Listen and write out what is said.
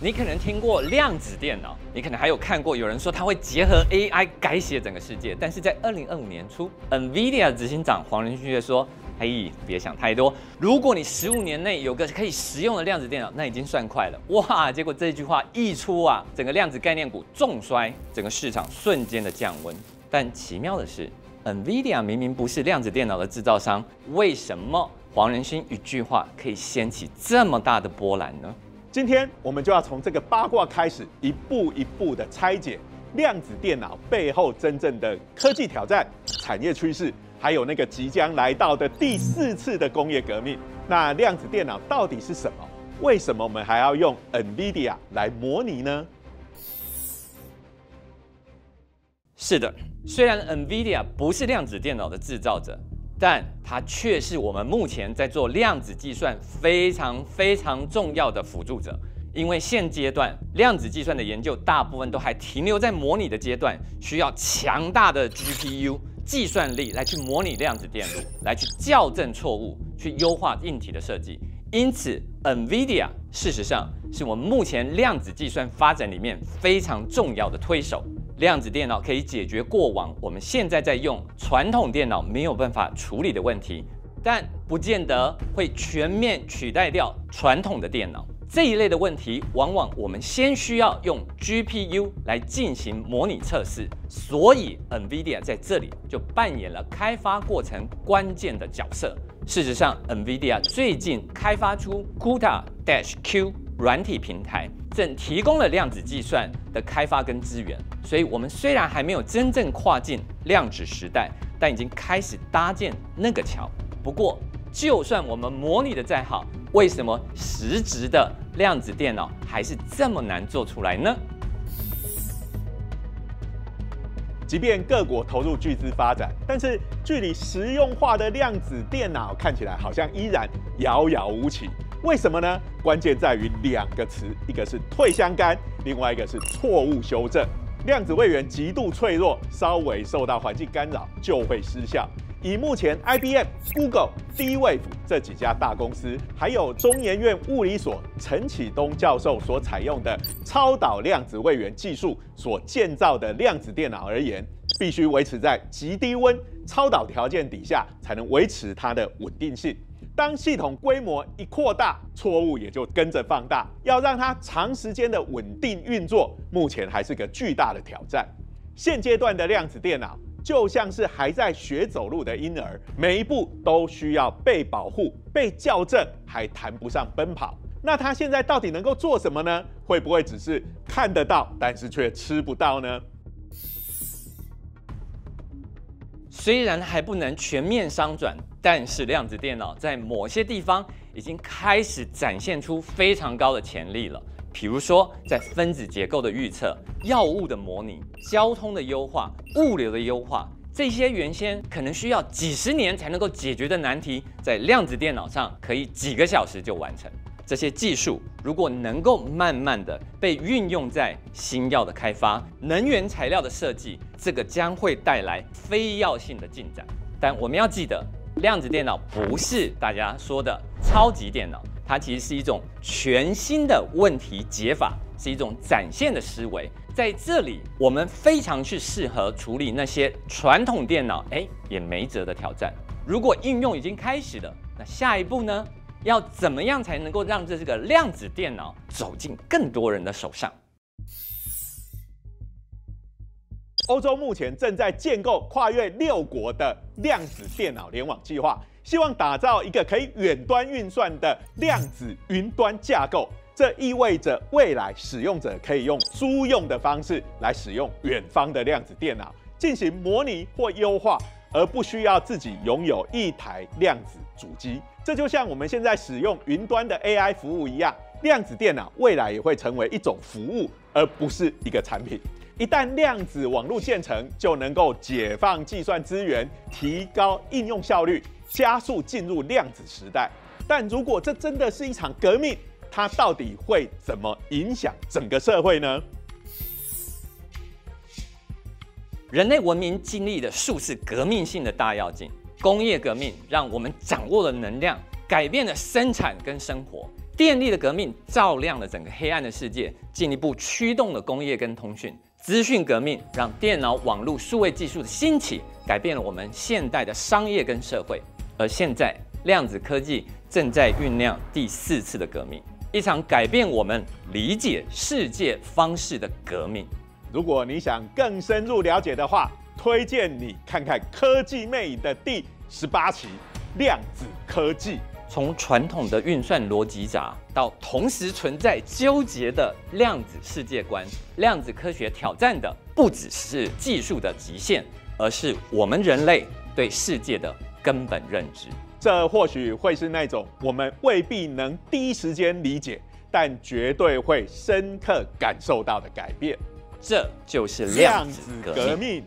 你可能听过量子电脑，你可能还有看过有人说它会结合 AI 改写整个世界。但是在2025年初 ，NVIDIA 执行长黄仁勋却说：“嘿，别想太多。如果你15年内有个可以实用的量子电脑，那已经算快了。”哇！结果这句话一出啊，整个量子概念股重摔，整个市场瞬间的降温。但奇妙的是 ，NVIDIA 明明不是量子电脑的制造商，为什么黄仁勋一句话可以掀起这么大的波澜呢？今天我们就要从这个八卦开始，一步一步的拆解量子电脑背后真正的科技挑战、产业趋势，还有那个即将来到的第4次的工业革命。那量子电脑到底是什么？为什么我们还要用 NVIDIA 来模拟呢？是的，虽然 NVIDIA 不是量子电脑的制造者，但它却是我们目前在做量子计算非常重要的辅助者。因为现阶段量子计算的研究大部分都还停留在模拟的阶段，需要强大的 GPU 计算力来去模拟量子电路，来去校正错误，去优化硬体的设计。因此 ，NVIDIA 事实上是我们目前量子计算发展里面非常重要的推手。量子电脑可以解决过往我们现在在用传统电脑没有办法处理的问题，但不见得会全面取代掉传统的电脑。这一类的问题，往往我们先需要用 GPU 来进行模拟测试，所以 NVIDIA 在这里就扮演了开发过程关键的角色。事实上 ，NVIDIA 最近开发出 CUDA-Q 软体平台，正提供了量子计算的开发跟资源。所以，我们虽然还没有真正跨进量子时代，但已经开始搭建那个桥。不过，就算我们模拟的再好，为什么实质的量子电脑还是这么难做出来呢？即便各国投入巨资发展，但是距离实用化的量子电脑看起来好像依然遥遥无期。为什么呢？关键在于2个词，一个是退相干，另外一个是错误修正。量子位元极度脆弱，稍微受到环境干扰就会失效。以目前 IBM、Google、D-Wave 这几家大公司，还有中研院物理所陈启东教授所采用的超导量子位元技术所建造的量子电脑而言，必须维持在极低温超导条件底下，才能维持它的稳定性。当系统规模一扩大，错误也就跟着放大。要让它长时间的稳定运作，目前还是个巨大的挑战。现阶段的量子电脑就像是还在学走路的婴儿，每一步都需要被保护、被校正，还谈不上奔跑。那它现在到底能够做什么呢？会不会只是看得到，但是却吃不到呢？虽然还不能全面商转，但是量子电脑在某些地方已经开始展现出非常高的潜力了。比如说，在分子结构的预测、药物的模拟、交通的优化、物流的优化，这些原先可能需要几十年才能够解决的难题，在量子电脑上可以几个小时就完成。这些技术如果能够慢慢的被运用在新药的开发、能源材料的设计，这个将会带来非要性的进展。但我们要记得，量子电脑不是大家说的超级电脑，它其实是一种全新的问题解法，是一种展现的思维。在这里，我们非常去适合处理那些传统电脑也没辙的挑战。如果应用已经开始了，那下一步呢？要怎么样才能够让这个量子电脑走进更多人的手上？欧洲目前正在建构跨越6国的量子电脑联网计划，希望打造一个可以远端运算的量子云端架构。这意味着未来使用者可以用租用的方式来使用远方的量子电脑进行模拟或优化，而不需要自己拥有一台量子主机。这就像我们现在使用云端的 AI 服务一样，量子电脑未来也会成为一种服务，而不是一个产品。一旦量子网络建成，就能够解放计算资源，提高应用效率，加速进入量子时代。但如果这真的是一场革命，它到底会怎么影响整个社会呢？人类文明经历了数次革命性的大跃进。工业革命让我们掌握了能量，改变了生产跟生活。电力的革命照亮了整个黑暗的世界，进一步驱动了工业跟通讯。资讯革命让电脑、网络、数位技术的兴起，改变了我们现代的商业跟社会。而现在，量子科技正在酝酿第4次的革命，一场改变我们理解世界方式的革命。如果你想更深入了解的话，推荐你看看《科技魅影》的第18期《量子科技》。从传统的运算逻辑闸，到同时存在纠结的量子世界观，量子科学挑战的不只是技术的极限，而是我们人类对世界的根本认知。这或许会是那种我们未必能第一时间理解，但绝对会深刻感受到的改变。这就是量子革命。